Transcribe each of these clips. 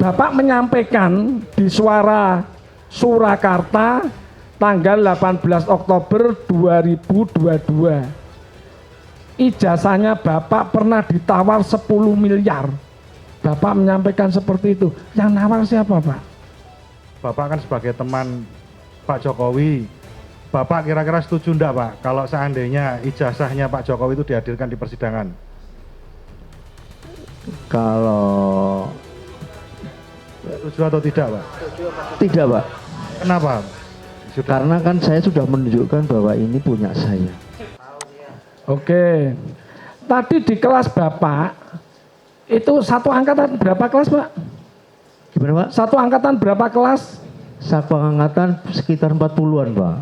Bapak menyampaikan di Suara Surakarta tanggal 18 Oktober 2022. Ijazahnya Bapak pernah ditawar 10 miliar. Bapak menyampaikan seperti itu. Yang nawar siapa, Pak? Bapak kan sebagai teman Pak Jokowi, Bapak kira-kira setuju enggak Pak kalau seandainya ijazahnya Pak Jokowi itu dihadirkan di persidangan? Kalau Setuju atau tidak Pak? tidak Pak, Kenapa? Sudah. karena kan saya sudah menunjukkan bahwa ini punya saya. Oke. Tadi di kelas Bapak itu satu angkatan berapa kelas, Pak? Gimana Pak? Satu angkatan berapa kelas? Satu angkatan sekitar 40-an Pak.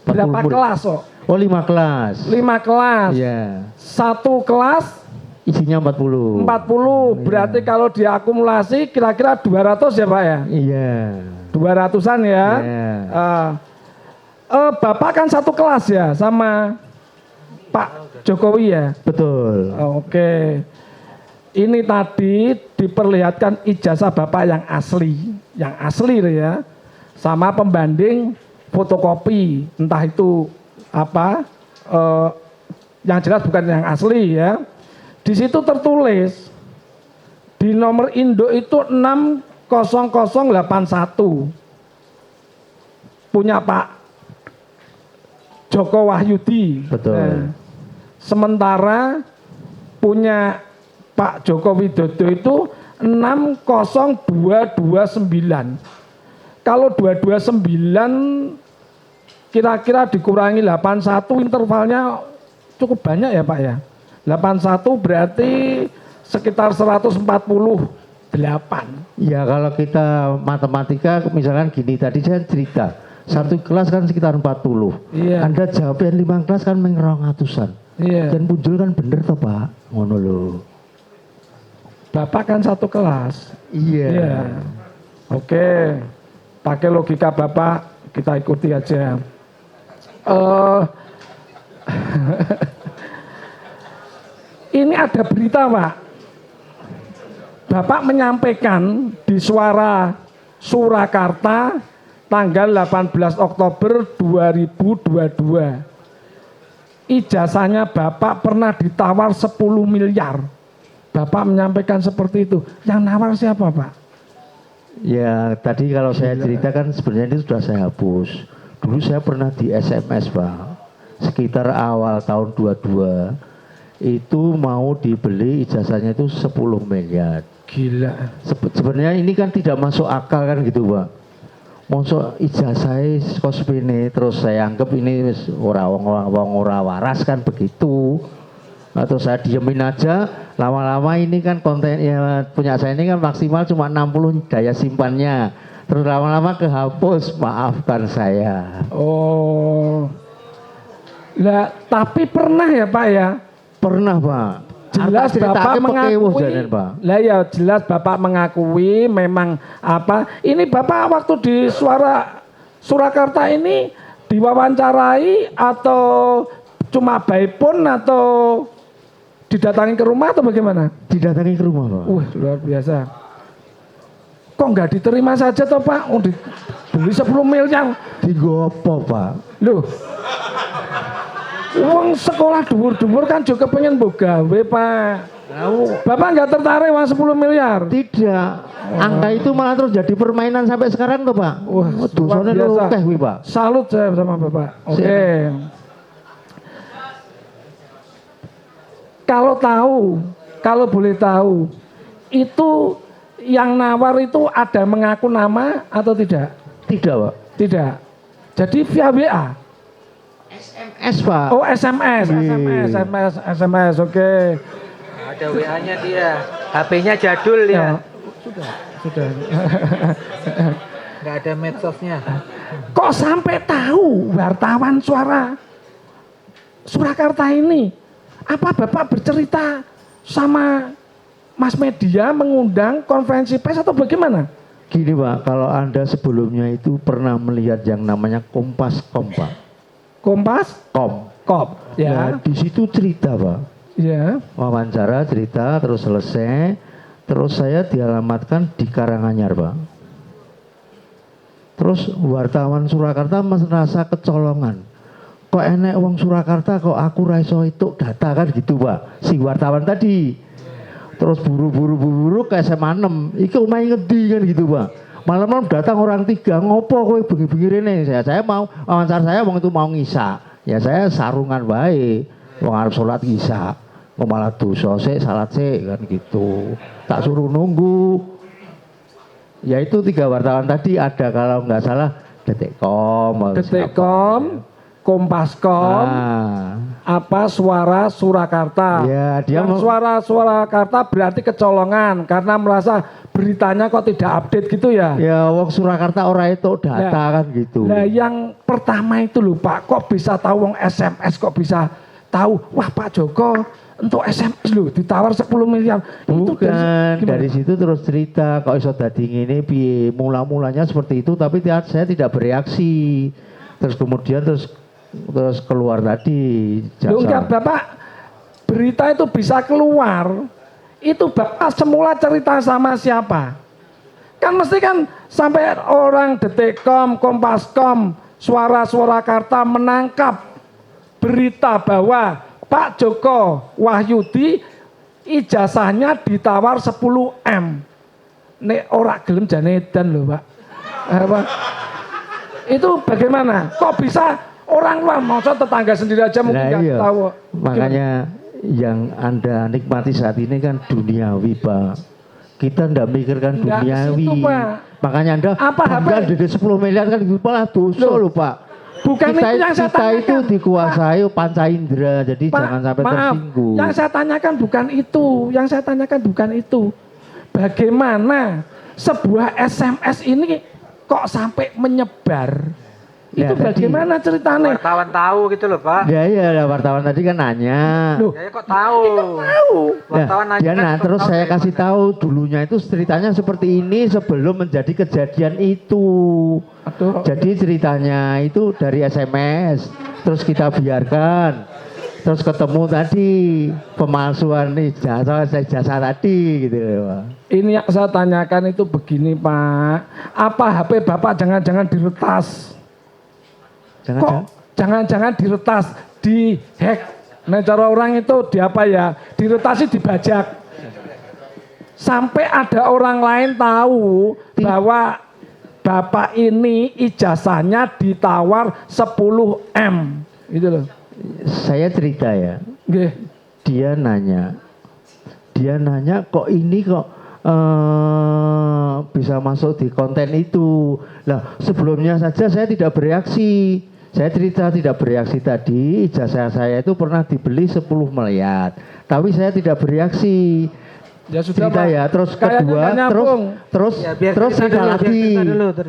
40 Berapa murid. kelas, kok? Oh 5 kelas. 5 kelas. Iya. Satu kelas Isinya 40. 40. Berarti kalau diakumulasi kira-kira 200 ya, Pak ya? Iya. 200-an ya. Iya. Bapak kan satu kelas ya sama Pak Jokowi ya. Betul. Oke. Ini tadi diperlihatkan ijazah Bapak yang asli ya. Sama pembanding fotokopi, entah itu apa, yang jelas bukan yang asli ya. Di situ tertulis di nomor induk itu 60081 punya Pak Joko Wahyudi. Betul. Sementara punya Pak Joko Widodo itu 60229. Kalau 229 kira-kira dikurangi 81 intervalnya cukup banyak ya Pak ya. 81 berarti sekitar 148. Ya kalau kita matematika misalkan gini tadi saya cerita. Satu kelas kan sekitar 40. Iya. Anda jawabnya 5 kelas kan mengerongatusan. Iya. Dan muncul kan bener toh Pak. Ngono lho. Bapak kan satu kelas. Iya. Iya. Oke. Pakai logika Bapak kita ikuti aja. Ini ada berita Pak. Bapak menyampaikan di Suara Surakarta tanggal 18 Oktober 2022. Ijazahnya Bapak pernah ditawar 10 miliar. Bapak menyampaikan seperti itu. Yang nawar siapa Pak? Ya tadi kalau saya ceritakan sebenarnya ini sudah saya hapus. Dulu saya pernah di SMS Pak. Sekitar awal tahun 22 itu mau dibeli ijazahnya itu 10 miliar. Gila. Sebenarnya ini kan tidak masuk akal kan gitu Pak. Mosok ijazah kospine terus saya anggap ini wong ora waras kan begitu. Atau saya diemin aja, lama-lama ini kan konten ya punya saya ini kan maksimal cuma 60 daya simpannya. Terus lama-lama kehapus, maafkan saya. Oh. Lah, tapi pernah ya Pak ya? Pernah Pak. Jelas Bapak mengakui. Pak. Lah ya jelas Bapak mengakui memang apa? Ini Bapak waktu di Suara Surakarta ini diwawancarai atau cuma by phone atau didatangi ke rumah atau bagaimana? Didatangi ke rumah Pak. Luar biasa. Kok nggak diterima saja toh Pak? Oh, dibeli 10 miliar. Digopo Pak. Loh. Uang sekolah dhuwur-dhuwur kan juga pengen gawe Pak. Bapak nggak tertarik uang 10 miliar? Tidak. Angka itu malah terus jadi permainan sampai sekarang tuh Pak. Wah, dosanya luar biasa. Pak. Salut saya sama Bapak. Oke. Kalau boleh tahu, itu yang nawar itu ada mengaku nama atau tidak? Tidak Pak. Tidak. Jadi via WA. SMS Pak. Oh SMS, oke. Ada WA-nya dia, HP-nya jadul ya. Sudah. Nggak ada medsosnya. Kok sampai tahu wartawan Suara Surakarta ini? Apa Bapak bercerita sama Mas media mengundang konferensi pers atau bagaimana? Gini Pak, kalau Anda sebelumnya itu pernah melihat yang namanya Kompas.com Pak. Kop, ya. Nah, di situ cerita Pak. Ya. Wawancara cerita terus selesai. Terus saya dialamatkan di Karanganyar, Pak. Terus wartawan Surakarta merasa kecolongan. Kok enek wong Surakarta kok aku ra iso itu data kan gitu, Pak. Si wartawan tadi. Terus buru-buru ke SMA 6. Iki omahe ngedi kan gitu, Pak. Malam-malam datang orang 3, ngopo kowe bengi-bengi rene? Saya mau wawancara saya wong itu mau ngisa. Ya saya sarungan wae. Wong arep salat ngisa. Kok malah dosa sik, salat sik kan gitu. Tak suruh nunggu. Ya itu 3 wartawan tadi ada kalau nggak salah Detikcom, Kompascom, Suara Surakarta. Ya, dia yang Suara Surakarta berarti kecolongan karena merasa beritanya kok tidak update gitu ya. Ya, wong Surakarta ora itu data kan gitu. Nah, yang pertama itu lho Pak, kok bisa tahu wong SMS kok bisa tahu, wah Pak Joko untuk SMS lho ditawar 10 miliar. Bukan, dari situ terus cerita kok iso dadi ngene piye. Mula-mulanya seperti itu tapi saya tidak bereaksi. Terus kemudian terus keluar tadi jasa. Loh enggak Bapak, berita itu bisa keluar. Itu Bapak semula cerita sama siapa? Kan mesti kan sampai orang Detikcom, Kompascom, Suara Surakarta menangkap berita bahwa Pak Joko Wahyudi ijazahnya ditawar 10M. Nek ora gelem jane edan lho, Pak. Apa? Itu bagaimana? Kok bisa orang luar, maksud tetangga sendiri aja mungkin nggak tahu. Makanya yang Anda nikmati saat ini kan duniawi, Pak. Kita ndak mikirkan duniawi. Situ, Pak. Makanya Anda bangga dari 10 miliar kan itu malah dosa loh, Pak. Bukan kita, itu yang saya tanyakan. Kita itu dikuasai panca indera, jadi Pak, jangan sampai tersinggung. Yang saya tanyakan bukan itu, yang saya tanyakan bukan itu. Bagaimana sebuah SMS ini kok sampai menyebar? Ya, itu bagaimana ceritanya? Wartawan tahu gitu loh Pak. Ya, wartawan tadi kan nanya. Loh, ya kok tahu? Wartawan nanya Ya, kan terus saya kasih tahu dulunya itu ceritanya seperti ini sebelum menjadi kejadian itu. Aduh. Jadi ceritanya itu dari SMS, terus kita biarkan, terus ketemu tadi pemalsuan ijazah tadi gitu Pak. Ini yang saya tanyakan itu begini Pak, apa HP Bapak jangan-jangan diretas? Kok jangan-jangan diretas, dihack? Nah cara orang itu di apa ya? Diretasi, dibajak. Sampai ada orang lain tahu bahwa Bapak ini ijazahnya ditawar 10M. Gitu loh. Saya cerita ya. Nggih. Dia nanya kok ini kok bisa masuk di konten itu. Lah sebelumnya saja saya tidak bereaksi. Saya cerita tidak bereaksi tadi, ijazah saya itu pernah dibeli 10 miliar. Tapi saya tidak bereaksi. Ya sudah cerita Pak. ya, terus Kayaknya kedua, terus ya, cerita lagi.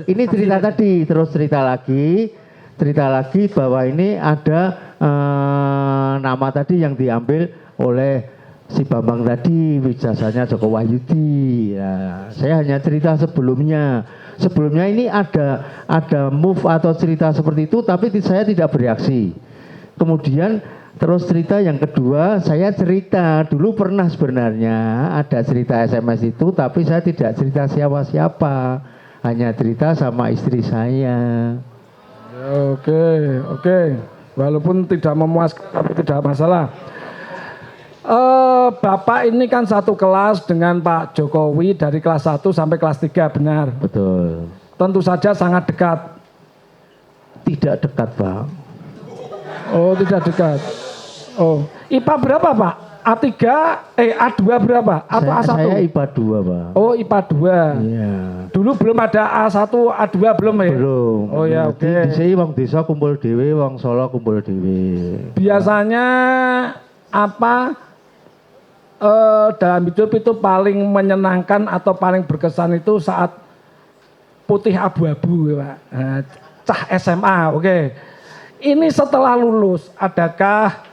Ini cerita dulu. tadi, terus cerita lagi bahwa ini ada nama tadi yang diambil oleh si Bambang tadi, ijazahnya Joko Wahyudi. Nah, saya hanya cerita sebelumnya. Sebelumnya ini ada move atau cerita seperti itu, tapi saya tidak bereaksi. Kemudian terus cerita yang kedua, saya cerita dulu pernah sebenarnya ada cerita SMS itu, tapi saya tidak cerita siapa-siapa, hanya cerita sama istri saya. Oke. Walaupun tidak memuaskan, tapi tidak masalah. Bapak ini kan satu kelas dengan Pak Jokowi dari kelas 1 sampai kelas 3, benar? Betul. Tentu saja sangat dekat. Tidak dekat, Pak. Oh, tidak dekat. Oh, IPA berapa, Pak? A3, A2 berapa? Atau A1? Saya IPA 2, Pak. Oh, IPA 2. Iya. Dulu belum ada A1, A2 belum ya? Belum. Oh ya, oke. Di sini wong desa kumpul dhewe, wong Solo kumpul dhewe. Biasanya apa dalam hidup itu paling menyenangkan atau paling berkesan itu saat putih abu-abu, Pak. Cah SMA, oke. Ini setelah lulus, adakah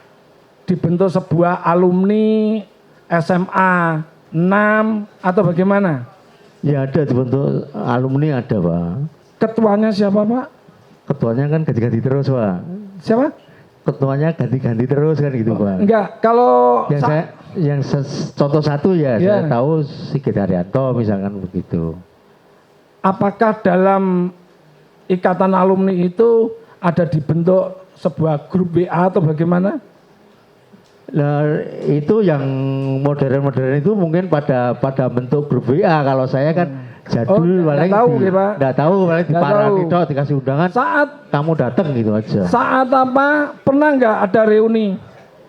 dibentuk sebuah alumni SMA 6 atau bagaimana? Ya ada dibentuk alumni ada, Pak. Ketuanya siapa, Pak? Ketuanya kan ganti-ganti terus, Pak. Siapa? Ketuanya ganti-ganti terus kan gitu, Pak. Enggak, kalau Yang Contoh satu ya, Iya. saya tahu Sigit Haryanto misalkan begitu. Apakah dalam ikatan alumni itu ada dibentuk sebuah grup WA atau bagaimana? Nah, itu yang modern-modern itu mungkin pada bentuk grup WA. Kalau saya kan jadul nggak paling tahu, ya, Pak. nggak tahu paling di Nggak parang tahu. itu dikasih undangan, Saat kamu datang gitu aja. saat apa pernah nggak ada reuni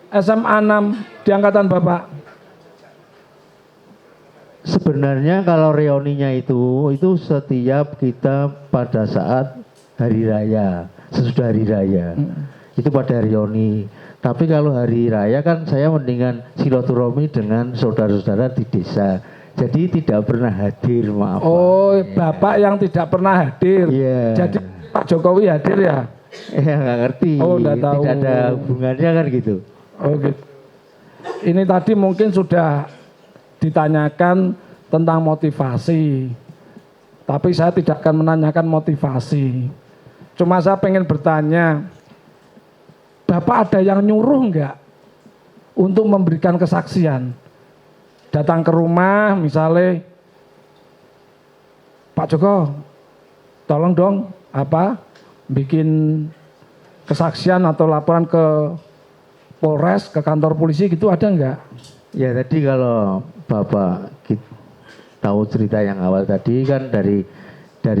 SMA 6 di angkatan Bapak? Sebenarnya kalau reuninya itu setiap kita pada saat hari raya, sesudah hari raya. Itu pada reuni. Tapi kalau hari raya kan saya mendingan silaturahmi dengan saudara-saudara di desa. Jadi tidak pernah hadir, maaf. Oh, Bapak yang tidak pernah hadir. Iya. Jadi Pak Jokowi hadir ya? Ya nggak ngerti. Oh, nggak tahu. Tidak ada hubungannya kan gitu. Oh gitu. Ini tadi mungkin sudah ditanyakan tentang motivasi. Tapi saya tidak akan menanyakan motivasi. Cuma saya pengen bertanya, Bapak ada yang nyuruh nggak untuk memberikan kesaksian? Datang ke rumah misalnya, Pak Joko, tolong dong bikin kesaksian atau laporan ke Polres, ke kantor polisi gitu, ada nggak? Ya tadi kalau Bapak tahu cerita yang awal tadi kan dari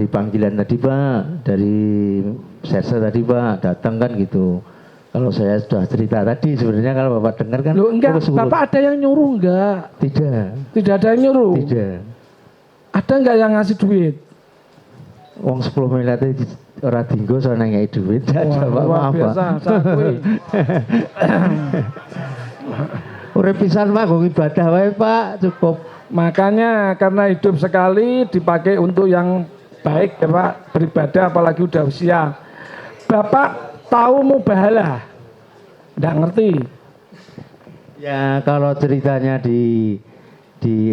panggilan tadi Pak, dari sersa tadi Pak, datang kan gitu. Kalau saya sudah cerita tadi sebenarnya kalau Bapak dengar kan. Loh enggak, urus-urus. Bapak ada yang nyuruh nggak? Tidak. Tidak ada yang nyuruh? Tidak. Ada nggak yang ngasih duit? Wong 10 miliar itu ora dinggo soalnya ngei duit. Wah, Pak, luar maaf, biasa, Pak. saya akui. Urip pisan Pak, nggo ibadah wae Pak, cukup. Makanya karena hidup sekali dipakai untuk yang baik ya Pak, beribadah apalagi udah usia. Bapak tahu mubahalah? Nggak ngerti. Ya kalau ceritanya di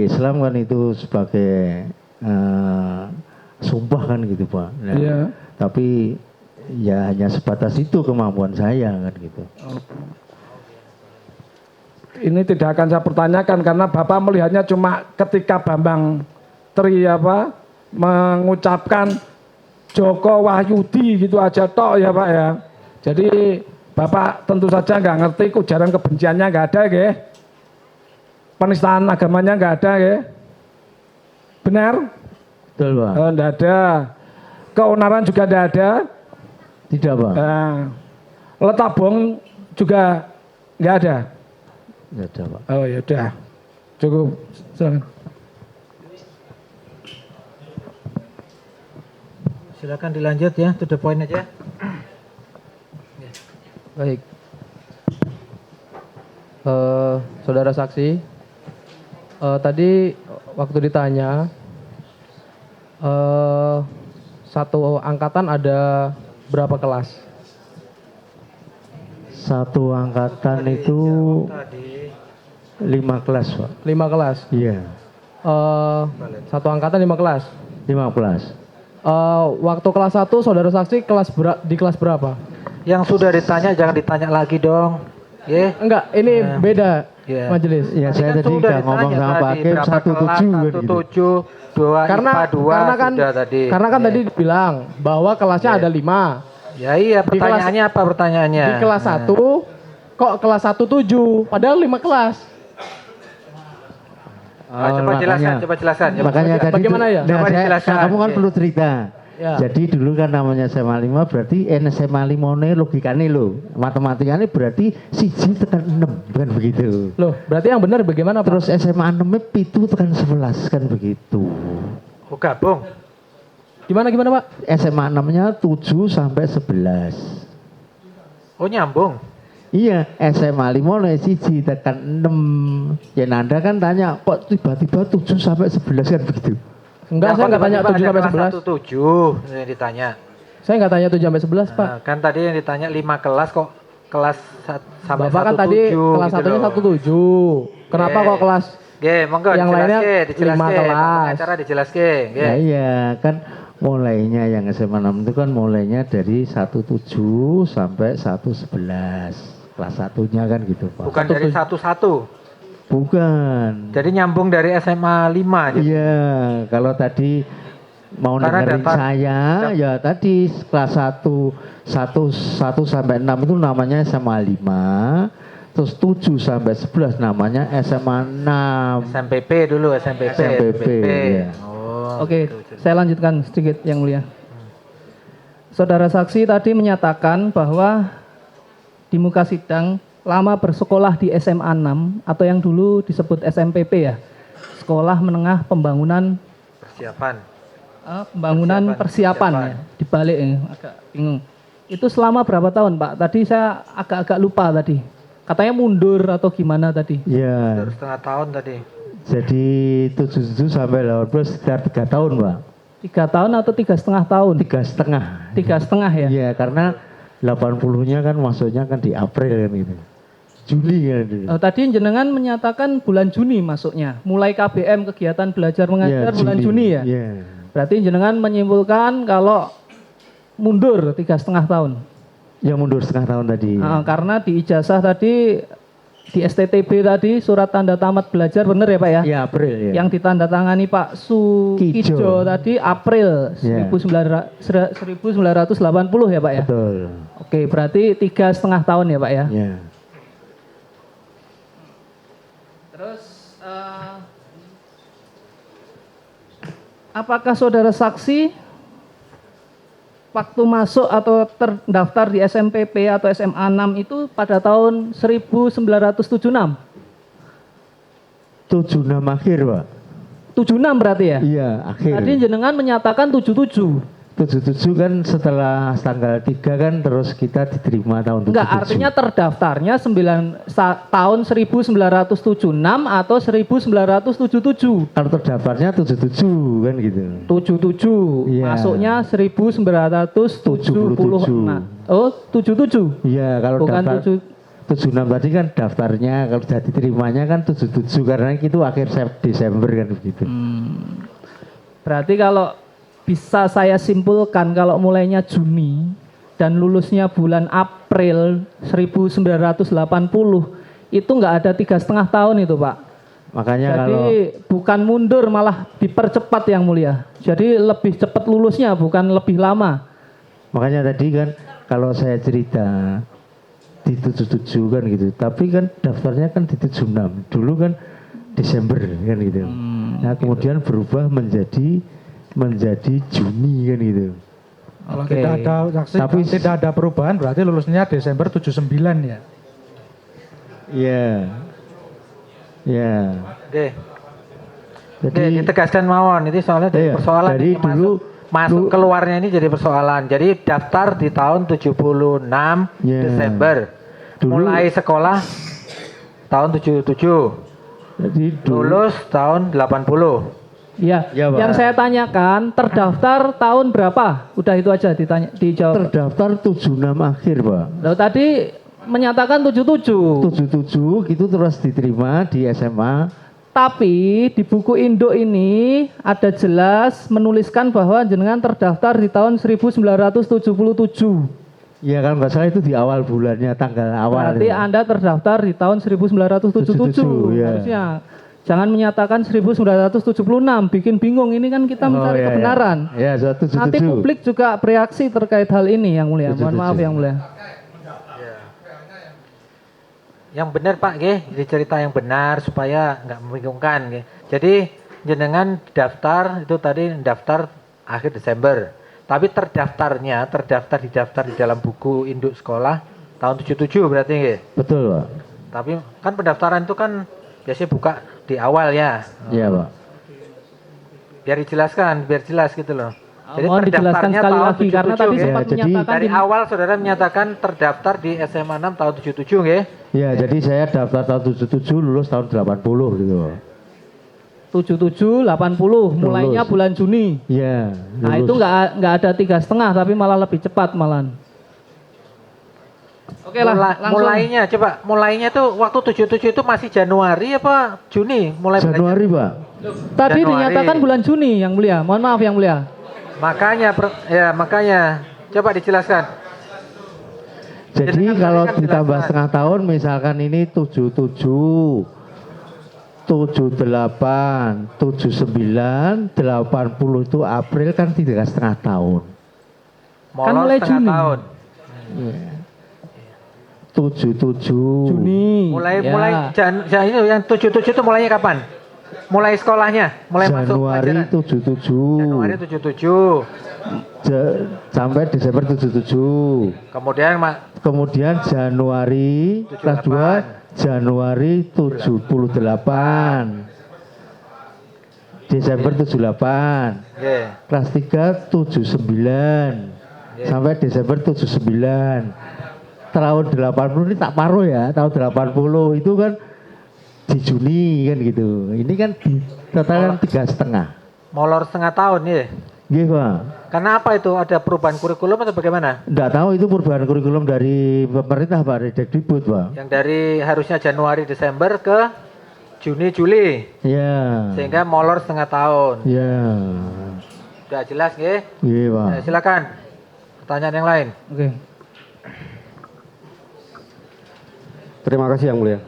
Islam kan itu sebagai sumpah kan gitu Pak. Nah, Iya. Tapi ya hanya sebatas itu kemampuan saya kan gitu. Ini tidak akan saya pertanyakan karena Bapak melihatnya cuma ketika Bambang Tri mengucapkan Joko Wahyudi gitu aja tok ya Pak ya. Jadi Bapak tentu saja nggak ngerti ujaran kebenciannya nggak ada ya. Penistaan agamanya nggak ada ya. Benar? Betul Pak? Nggak ada. Keonaran juga nggak ada. Tidak Pak? Letak bom juga nggak ada. Tidak ada Pak. Oh ya udah. Cukup. Silakan. Silakan dilanjut ya, to the point aja. Baik. Saudara saksi, tadi waktu ditanya, satu angkatan ada berapa kelas? Satu angkatan itu 5 kelas Pak. 5 kelas. Iya. Satu angkatan 5 kelas. 5 kelas. Waktu kelas 1 saudara saksi di kelas berapa? Yang sudah ditanya jangan ditanya lagi dong. Ya. Enggak, ini beda Iya. majelis. Ya saya tadi udah ngomong sama Pak Hakim 17 kan gitu. 2 Karena IPA 2 kan sudah tadi. karena kan Iya. tadi dibilang bahwa kelasnya ada 5. Ya iya, Di kelas- pertanyaannya apa pertanyaannya? Di kelas 1 kok kelas 1 7 padahal 5 kelas. Coba jelaskan. Makanya tadi Bagaimana ya? Coba dijelaskan. kamu kan Iya. perlu cerita. Ya. Jadi dulu kan namanya SMA 5 berarti SMA 5 ini logikanya lo, matematikanya berarti 1 tekan 6 kan begitu. Loh, berarti yang benar bagaimana Pak? Terus SMA 6 nya 7 tekan 11 kan begitu. Oh, gabung. Gimana Pak? SMA 6 nya 7 sampai 11. Oh, nyambung. Iya, SMA 5 nih 1 tekan 6. Ya Nanda kan tanya, kok tiba-tiba 7 sampai 11 kan begitu. Enggak, saya enggak tanya 7 sampai 11. 7 yang ditanya. Saya enggak tanya 7 sampai 11, Pak. Nah, kan tadi yang ditanya 5 kelas kok kelas sampai Bapak kan 1 tadi 7 kelas gitu 1-nya loh. 1 7. Kenapa Oke. kok kelas Monggo yang lainnya dijelaske. 5 kelas? Acara dijelaske. Ya iya, kan mulainya yang SMA 6 itu kan mulainya dari 17 sampai 111. Kelas 1-nya kan gitu, Pak. Bukan dari 1-1. Bukan. Jadi nyambung dari SMA 5 aja. Iya, kalau tadi mau Karena dengerin dapat- saya, ya tadi kelas 1 sampai 6 itu namanya SMA 5, terus 7 sampai 11 namanya SMA 6. SMPP dulu, SMPP. SMPP, iya. Oh. Oke, saya lanjutkan sedikit yang mulia. Saudara saksi tadi menyatakan bahwa di muka sidang lama bersekolah di SMA 6 atau yang dulu disebut SMPP ya, Sekolah Menengah Pembangunan Persiapan. Pembangunan persiapan ya, dibalik ya, agak bingung. Itu selama berapa tahun Pak? Tadi saya agak-agak lupa tadi. Katanya mundur atau gimana tadi? Iya, Setengah tahun tadi. jadi 77 sampai 18 sekitar 3 tahun, Pak. 3 tahun atau 3,5 tahun? 3,5. 3,5 ya? Iya, karena 80-nya kan masuknya kan di April kan gitu. Juli kan gitu. Tadi jenengan menyatakan bulan Juni masuknya. Mulai KBM kegiatan belajar mengajar Iya, bulan Juni ya? Iya. Berarti jenengan menyimpulkan kalau mundur 3,5 tahun. Ya mundur setengah tahun tadi. Karena di ijazah tadi, di STTB tadi, surat tanda tamat belajar benar ya Pak ya? Iya, April ya. Yang ditandatangani Pak Sukijo Kijo. tadi April Ya. 1980 ya Pak ya? Betul. Oke, berarti 3,5 tahun ya Pak ya? Ya. Terus apakah saudara saksi waktu masuk atau terdaftar di SMPP atau SMA 6 itu pada tahun 1976? 76 akhir, Pak. 76 berarti ya? Iya, akhir. Tadi jenengan menyatakan 77. 77 kan setelah tanggal 3 kan terus kita diterima tahun 77. Enggak, artinya terdaftarnya tahun 1976 atau 1977. Kalau terdaftarnya 77 kan gitu. 77, Iya. masuknya 1976. Oh, 77. Iya, kalau Bukan daftar 76 tadi kan daftarnya, kalau sudah diterimanya kan 77 karena itu akhir Desember kan begitu. Berarti kalau bisa saya simpulkan kalau mulainya Juni dan lulusnya bulan April 1980 itu nggak ada 3,5 tahun itu Pak. Makanya Jadi kalau bukan mundur malah dipercepat yang mulia. Jadi lebih cepat lulusnya bukan lebih lama. makanya tadi kan kalau saya cerita di 77 kan gitu, tapi kan daftarnya kan di 76. Dulu kan Desember kan gitu. Nah, kemudian berubah menjadi Juni kan gitu. Kalau Oke. tidak ada saksi, Tapi- tidak ada perubahan berarti lulusnya Desember 79 ya. Iya. Iya. Oke. Jadi Oke, ditegaskan mawon itu soalnya dari Iya, persoalan dari ini masuk dulu- keluarnya ini jadi persoalan. Jadi daftar di tahun 76 Iya. Desember. Dulu- Mulai sekolah tahun 77. jadi dulu Lulus tahun 80. Iya, Ya, Pak. yang saya tanyakan terdaftar tahun berapa? Udah itu aja dijawab. terdaftar 76 akhir, Pak. Lalu tadi menyatakan 77. 77 gitu terus diterima di SMA. Tapi di buku Indo ini ada jelas menuliskan bahwa jenengan terdaftar di tahun 1977. Ya kan nggak salah itu di awal bulannya, tanggal awal. Berarti itu. Anda terdaftar di tahun 1977. 77, ya. Harusnya jangan menyatakan 1976, bikin bingung. Ini kan kita mencari iya, kebenaran. Ya, ya 77. Nanti publik juga bereaksi terkait hal ini yang mulia. Mohon 77. maaf yang mulia. Yang benar Pak, nggih, jadi cerita yang benar supaya nggak membingungkan nggih. Jadi jenengan daftar itu tadi daftar akhir Desember. Tapi terdaftar di dalam buku induk sekolah tahun 77 berarti nggih. Betul, Pak. Tapi kan pendaftaran itu kan biasanya buka di awal ya. Iya, Pak. Biar dijelaskan, biar jelas gitu loh. Jadi Mohon dijelaskan terdaftarnya sekali tahun lagi karena 77 tadi nggih. sempat Ya, jadi menyatakan Dari awal saudara menyatakan terdaftar di SMA 6 tahun 77 nggih. Ya, jadi saya daftar tahun 77, lulus tahun 80 gitu. 77, 80, mulainya Lulus. bulan Juni. Iya. Nah lulus. itu nggak ada 3,5 tapi malah lebih cepat malahan. Oke lah, langsung. Mulainya tuh waktu 77 itu masih Januari apa Juni mulai belajar? Januari, Pak. Tadi Januari. dinyatakan bulan Juni yang mulia. Mohon maaf yang mulia. Makanya coba dijelaskan. Jadi Jadi kan kalau tadi kan ditambah jelaskan. setengah tahun misalkan ini 77. 78, 79, 80 itu April kan 3,5 tahun. Kan Molor mulai setengah Juni. tahun. 77. Juni. Mulai ya. itu yang 77 itu mulainya kapan? Mulai sekolahnya, mulai masuk Januari pelajaran. 77. Januari 77. Sampai Desember 77. Kemudian Januari kelas 2 Januari 78. Desember 78. Yeah. Kelas 3 79. Sampai Desember 79. Tahun 80 ini tak paruh ya. Tahun 80 itu kan di Juni kan gitu. Ini kan di total kan 3,5. Molor setengah tahun ya. Iya Pak. Karena apa itu? Ada perubahan kurikulum atau bagaimana? Enggak tahu itu perubahan kurikulum dari pemerintah Pak, dari Dikdikbud Pak. Yang dari harusnya Januari Desember ke Juni Juli. Iya. Sehingga molor setengah tahun. Iya. Sudah jelas nggih? Iya Pak. Silakan. Pertanyaan yang lain. Oke. Terima kasih Yang Mulia.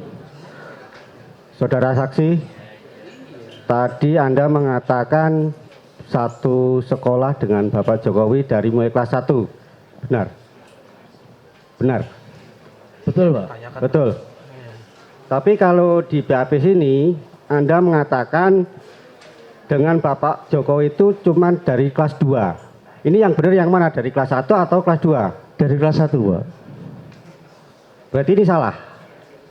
Saudara saksi, tadi Anda mengatakan satu sekolah dengan Bapak Jokowi dari mulai kelas 1. Benar? Benar? Betul Pak. Betul. Tapi kalau di BAP sini, Anda mengatakan dengan Bapak Jokowi itu cuma dari kelas 2. Ini yang benar yang mana? Dari kelas 1 atau kelas 2? Dari kelas 1 Pak. Berarti ini salah.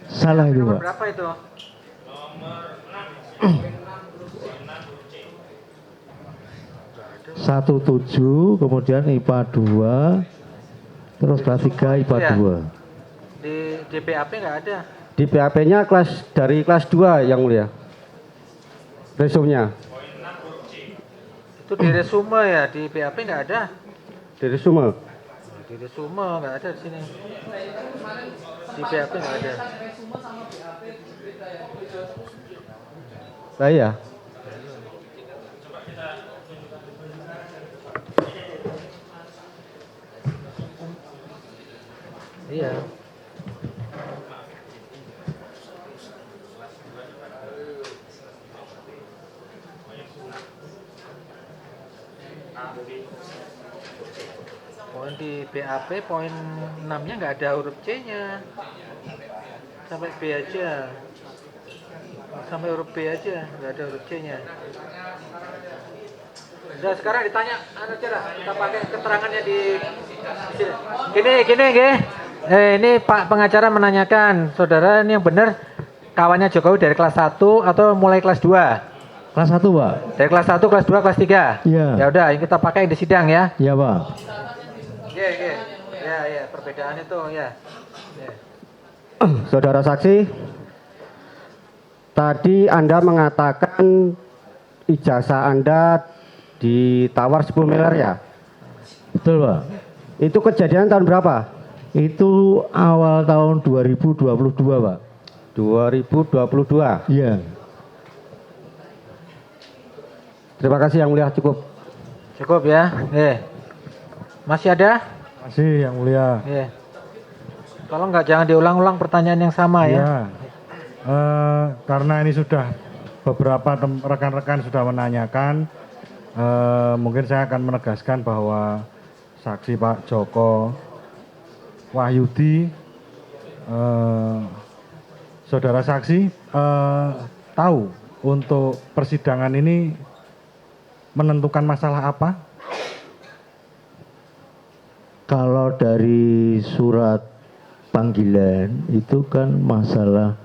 Salah itu Pak. Berapa itu? Satu 7, kemudian IPA 2, terus kelas 3 IPA Ya. 2. Di BAP nggak ada. Di BAP-nya dari kelas 2 Yang Mulia. Resumnya. Itu di resume ya, di BAP nggak ada. Di resume. Di resume nggak ada di sini. Di BAP nggak ada. Nah, iya. Iya. Poin di BAP poin 6-nya nggak ada huruf C-nya. Sampai B aja. Sampai huruf B aja, nggak ada huruf C-nya. Udah sekarang ditanya aja lah, kita pakai keterangannya di sini. Gini, nggih. Ini Pak pengacara menanyakan, saudara ini yang benar kawannya Jokowi dari kelas 1 atau mulai kelas 2? Kelas 1 Pak. Dari kelas 1, kelas 2, kelas 3? Iya. Ya udah, ini kita pakai di sidang ya. Iya Pak. Iya. Ya, perbedaan itu ya. Saudara saksi, tadi Anda mengatakan ijazah Anda ditawar 10 miliar ya? Betul Pak. Itu kejadian tahun berapa? Itu awal tahun 2022 Pak. 2022. Iya. Terima kasih Yang Mulia, cukup. Cukup ya. Masih ada? Masih Yang Mulia. Tolong nggak jangan diulang-ulang pertanyaan yang sama ya. Ya. Karena ini sudah beberapa rekan-rekan sudah menanyakan, mungkin saya akan menegaskan bahwa saksi Pak Joko Wahyudi, saudara saksi tahu untuk persidangan ini menentukan masalah apa? Kalau dari surat panggilan itu kan masalah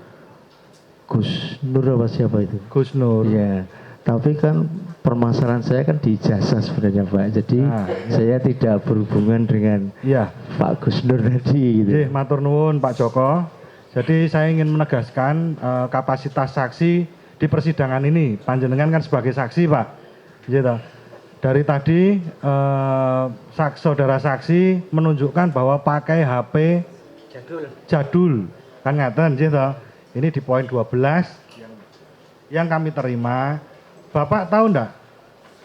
Gus Nur apa siapa itu? Gus Nur. Iya. Tapi kan permasalahan saya kan di ijazah sebenarnya Pak. Jadi saya tidak berhubungan dengan Iya. Pak Gus Nur tadi gitu. Matur nuwun Pak Joko. Jadi saya ingin menegaskan kapasitas saksi di persidangan ini. Panjenengan kan sebagai saksi Pak. Gitu. Dari tadi saudara saksi menunjukkan bahwa pakai HP jadul. Kan ngaten gitu. Ini di poin 12 yang kami terima. Bapak tahu enggak?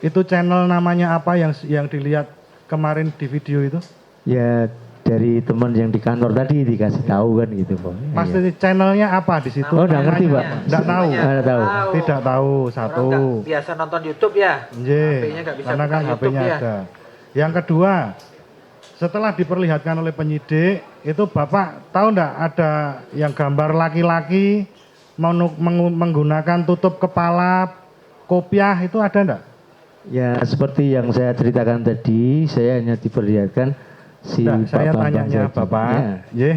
Itu channel namanya apa yang dilihat kemarin di video itu? Ya dari teman yang di kantor tadi dikasih tahu kan gitu Pak. Mas Iya. ini channelnya apa di situ? Oh, nggak ngerti Pak. Nggak tahu. Nggak tahu. Tidak tahu satu. Orang nggak biasa nonton YouTube ya. Nggih, HP-nya nggak bisa karena buka kan YouTube HP-nya ya. ada. Yang kedua, setelah diperlihatkan oleh penyidik, itu Bapak tahu enggak ada yang gambar laki-laki menggunakan tutup kepala kopiah itu ada enggak? Ya seperti yang saya ceritakan tadi, saya hanya diperlihatkan si Enggak, saya Pak tanyanya Bambang Jaji. Bapak, Ya. nggih.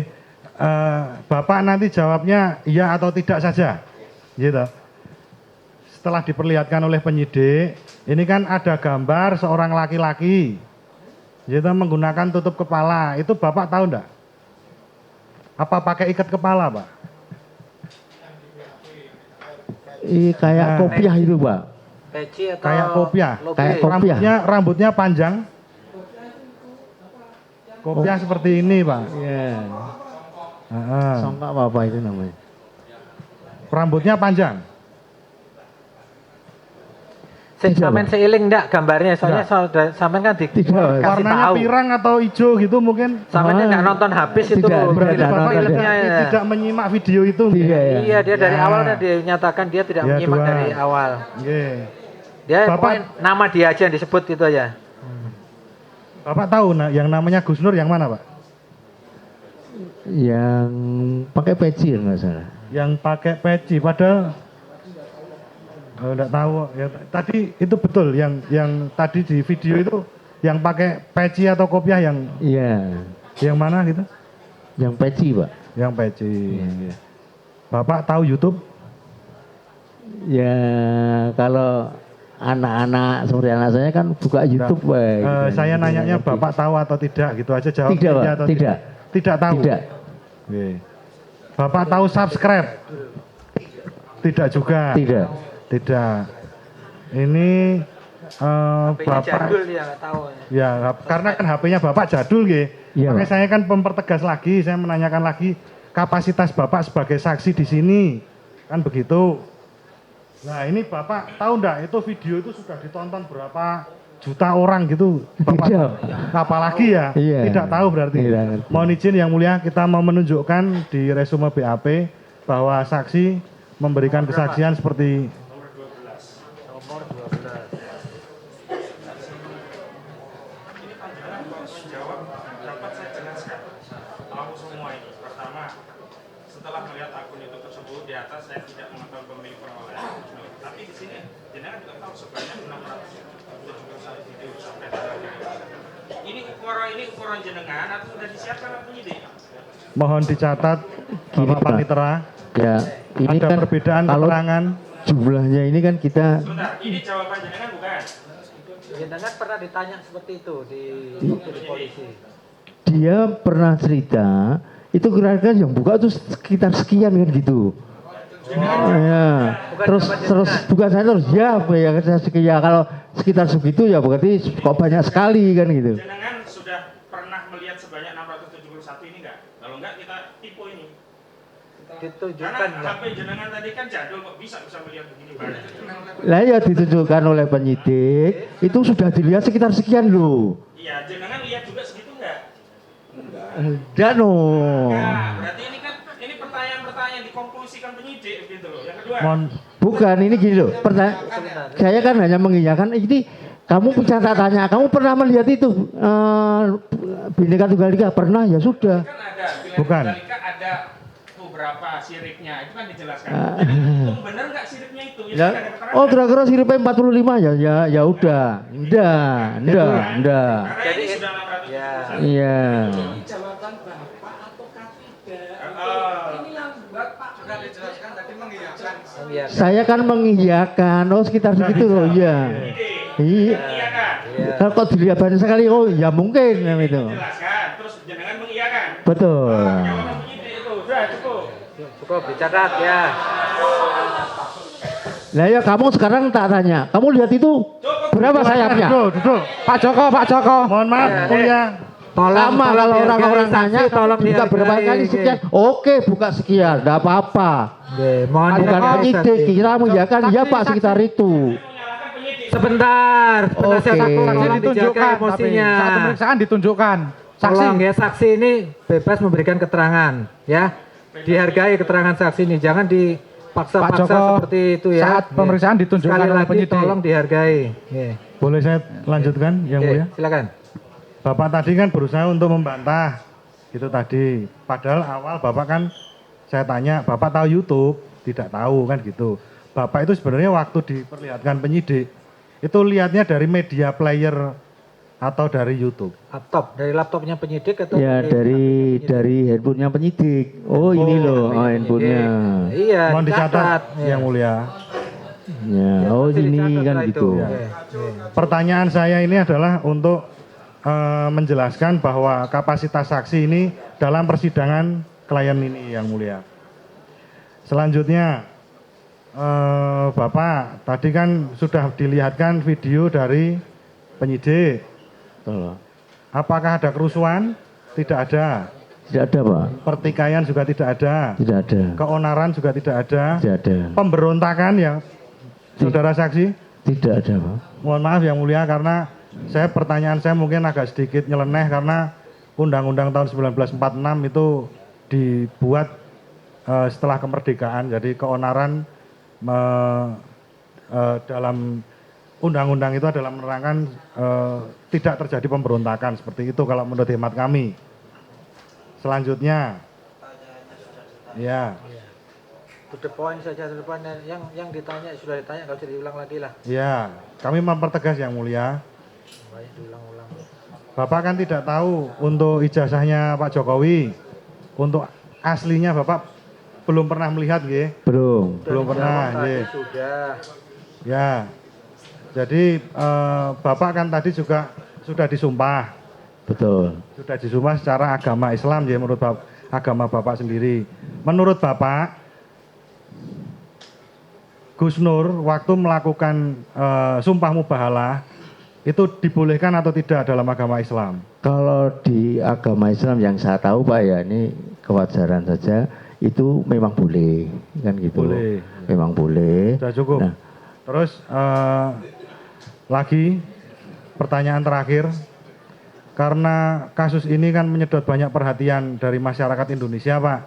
Bapak nanti jawabnya iya atau tidak saja. Gitu. Setelah diperlihatkan oleh penyidik, ini kan ada gambar seorang laki-laki gitu menggunakan tutup kepala. Itu Bapak tahu enggak? Apa pakai ikat kepala, Pak? Kayak Nah. kopiah itu Pak. Peci atau Kayak kopiah. lobe? Kayak kopiah. Rambutnya panjang. Kopiah seperti ini, Pak. Iya. Heeh. Songkak apa itu namanya? Rambutnya panjang. Sik, Tidak, sampean Pak. seiling enggak gambarnya? Soalnya sampean kan Tidak, kasih Warnanya tahu. pirang atau hijau gitu mungkin. Sampean enggak nonton habis itu. Tidak, Berarti tidak Bapak nonton, filmnya ya. tidak menyimak video itu. Tidak ya. Iya, dia dari Ya. awal kan dinyatakan dia tidak Ya, menyimak dua. dari awal. Nggih. Dia Bapak- pokoknya nama dia aja yang disebut itu aja. Bapak tahu yang namanya Gus Nur yang mana, Pak? Yang pakai peci nggak salah. Yang pakai peci padahal enggak tahu ya, tadi itu betul yang tadi di video itu yang pakai peci atau kopiah Iya. yang mana gitu? Yang peci Pak. Yang peci. Iya. Bapak tahu YouTube? Ya kalau anak-anak seperti anak saya kan buka YouTube Pak. gitu. Saya nanyanya Bapak tahu atau tidak gitu aja jawab Tidak, Pak. iya atau Tidak. Tidak tahu. Tidak. Oke. Bapak tahu subscribe? Tidak juga. Tidak. Tidak. Ini HP-nya Bapak jadul dia nggak tahu. ya karena kan HP-nya Bapak jadul nggih. Iya, Makanya Pak. saya kan mempertegas lagi, saya menanyakan lagi kapasitas Bapak sebagai saksi di sini. Kan begitu. Nah, ini Bapak tahu enggak itu video itu sudah ditonton berapa juta orang gitu. Bapak Tidak. apalagi ya? Iya. Tidak tahu berarti. Tidak ngerti. Mohon izin yang mulia kita mau menunjukkan di resume BAP bahwa saksi memberikan kesaksian seperti Nomor 12. Dapat saya jelaskan tahu semua ini. Pertama, setelah melihat akun YouTube tersebut di atas saya tidak mengetahui pemilik perolehan. Tapi di sini jenengan juga tahu sebanyak 671 video sampai hari ini. Ini ukuran jenengan atau sudah disiapkan oleh penyidik? mohon dicatat Gini, Bapak Pak. Panitera. Ya, ini Ada kan perbedaan kalau keterangan. jumlahnya ini kan kita Sebentar, ini jawaban jenengan bukan? Jenengan pernah ditanya seperti itu di waktu di polisi. dia pernah cerita itu kira-kira yang buka tuh sekitar sekian kan gitu. Oh, ya. Bukan Terus jawaban terus jenengan. bukan saya terus ya saya sekian kalau sekitar segitu ya berarti kok banyak sekali kan gitu. Jenengan sudah pernah melihat sebanyak 671 ini enggak? Kalau enggak kita tipu ini. Ditunjukkan Karena nggak? HP jenengan tadi kan jadul kok bisa melihat begini banyak. Lah ya ditunjukkan oleh penyidik itu sudah dilihat sekitar sekian loh. Iya, jenengan lihat juga segitu enggak? Dan no. Nah, berarti ini kan ini pertanyaan-pertanyaan dikonklusikan penyidik gitu loh. Yang kedua, Mohon Bukan ini gini loh. Saya kan hanya mengiyakan ini kamu catatannya, kamu pernah melihat itu Bhinneka Tunggal Ika pernah ya sudah. kan ada Bukan. Bhinneka ada beberapa siripnya, itu kan dijelaskan. Jadi itu benar nggak siripnya itu? Ya, sudah ada keterangan. oh kira-kira siripnya 45 ya udah. Enggak. Karena ini sudah 600. Ya. Iya. Iya. Saya kan mengiyakan, oh sekitar segitu loh, iya. Iya. Iya kan? Kalau kok dilihat banyak sekali, oh ya mungkin itu. Jelaskan, terus jenengan mengiyakan. Betul. Jawaban penyidik itu sudah cukup. Cukup dicatat ya. Nah ya kamu sekarang tak tanya, kamu lihat itu berapa sayapnya? duduk. Pak Joko. Mohon maaf, mulia. Sama kalau orang-orang dihargai, nanya, saksi, tolong buka berapa dihargai, kali sekian? Oke, buka sekian, enggak apa-apa. Mohon Bukan penyidik, kita mengiyakan, ya Pak sekitar itu. Menyalahkan penyidik. Sebentar, penasihat Oke. hukum Saksi tolong dijaga ditunjukkan, tapi emosinya. saat pemeriksaan ditunjukkan Tolong ya, saksi ini bebas memberikan keterangan ya. Dihargai keterangan saksi ini, jangan Pak dipaksa-paksa Joko, seperti itu ya. saat pemeriksaan ditunjukkan Sekali oleh lagi penyidik. tolong dihargai. Ya. Boleh saya lanjutkan yang mulia? Silakan. Bapak tadi kan berusaha untuk membantah gitu tadi. Padahal awal Bapak kan saya tanya, Bapak tahu YouTube? Tidak tahu kan gitu. Bapak itu sebenarnya waktu diperlihatkan penyidik itu lihatnya dari media player atau dari YouTube? Dari laptopnya penyidik atau Ya dari handphonenya penyidik. Oh ini loh, handphonenya. Iya, Mohon dicatat yang mulia. Ya, oh Pasti ini dicatat kan lah gitu. itu. Pertanyaan saya ini adalah untuk menjelaskan bahwa kapasitas saksi ini dalam persidangan klien ini yang mulia. Selanjutnya, Bapak tadi kan sudah dilihatkan video dari penyidik. Betul. Apakah ada kerusuhan? Tidak ada. Tidak ada Pak, Pertikaian juga tidak ada. tidak ada, Keonaran juga tidak ada. tidak ada, Pemberontakan ya, saudara saksi? tidak ada Pak. Mohon maaf yang mulia karena pertanyaan saya mungkin agak sedikit nyeleneh karena Undang-Undang tahun 1946 itu dibuat setelah kemerdekaan. Jadi keonaran dalam undang-undang itu adalah menerangkan tidak terjadi pemberontakan seperti itu kalau menurut hemat kami. Selanjutnya, ya, To the point saja, to the point. Yang ditanya sudah ditanya, nggak usah diulang lagi lah. ya, kami mempertegas yang mulia. Baik, diulang-ulang. Bapak kan tidak tahu untuk ijazahnya Pak Jokowi, untuk aslinya Bapak belum pernah melihat, nggih? Belum. Belum pernah, nggih. Sudah. Ya, jadi Bapak kan tadi juga sudah disumpah, Betul. sudah disumpah secara agama Islam, ya menurut agama Bapak sendiri. Menurut Bapak, Gus Nur waktu melakukan sumpah mubahalah itu dibolehkan atau tidak dalam agama Islam? Kalau di agama Islam yang saya tahu Pak ya, ini kewajaran saja, itu memang boleh, kan gitu. Boleh. Memang boleh. Sudah cukup. Nah, Terus lagi pertanyaan terakhir, karena kasus ini kan menyedot banyak perhatian dari masyarakat Indonesia, Pak.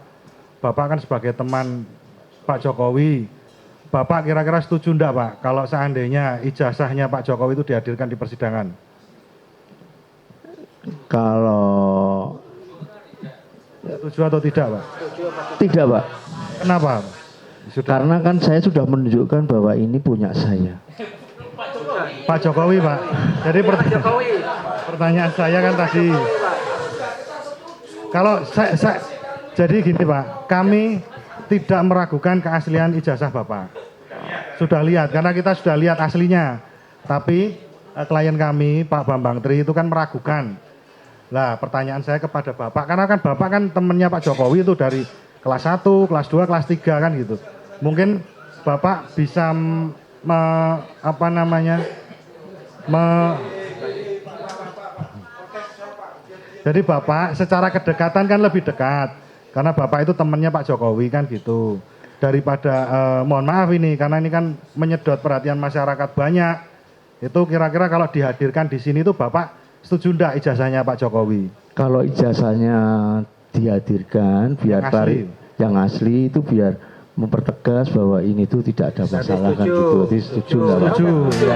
Bapak kan sebagai teman Pak Jokowi, Bapak kira-kira setuju enggak, Pak, kalau seandainya ijazahnya Pak Jokowi itu dihadirkan di persidangan? kalau Setuju atau tidak, Pak? tidak Pak, Kenapa? Sudah. karena kan saya sudah menunjukkan bahwa ini punya saya. Pak Jokowi, Pak. Jadi pertanyaan saya kan tadi, kalau saya jadi gini, Pak, kami tidak meragukan keaslian ijazah Bapak. Sudah lihat, karena kita sudah lihat aslinya. Tapi klien kami, Pak Bambang Tri, itu kan meragukan. Lah, pertanyaan saya kepada Bapak, karena kan Bapak kan temannya Pak Jokowi itu dari kelas 1, kelas 2, kelas 3 kan gitu. Mungkin Bapak bisa jadi Bapak secara kedekatan kan lebih dekat. Karena Bapak itu temannya Pak Jokowi kan gitu. Daripada, mohon maaf ini, karena ini kan menyedot perhatian masyarakat banyak. Itu kira-kira kalau dihadirkan di sini itu Bapak setuju enggak ijazahnya Pak Jokowi? Kalau ijazahnya dihadirkan, biar yang asli itu biar mempertegas bahwa ini tuh tidak ada masalah kan gitu. Jadi setuju enggak Pak? Setuju.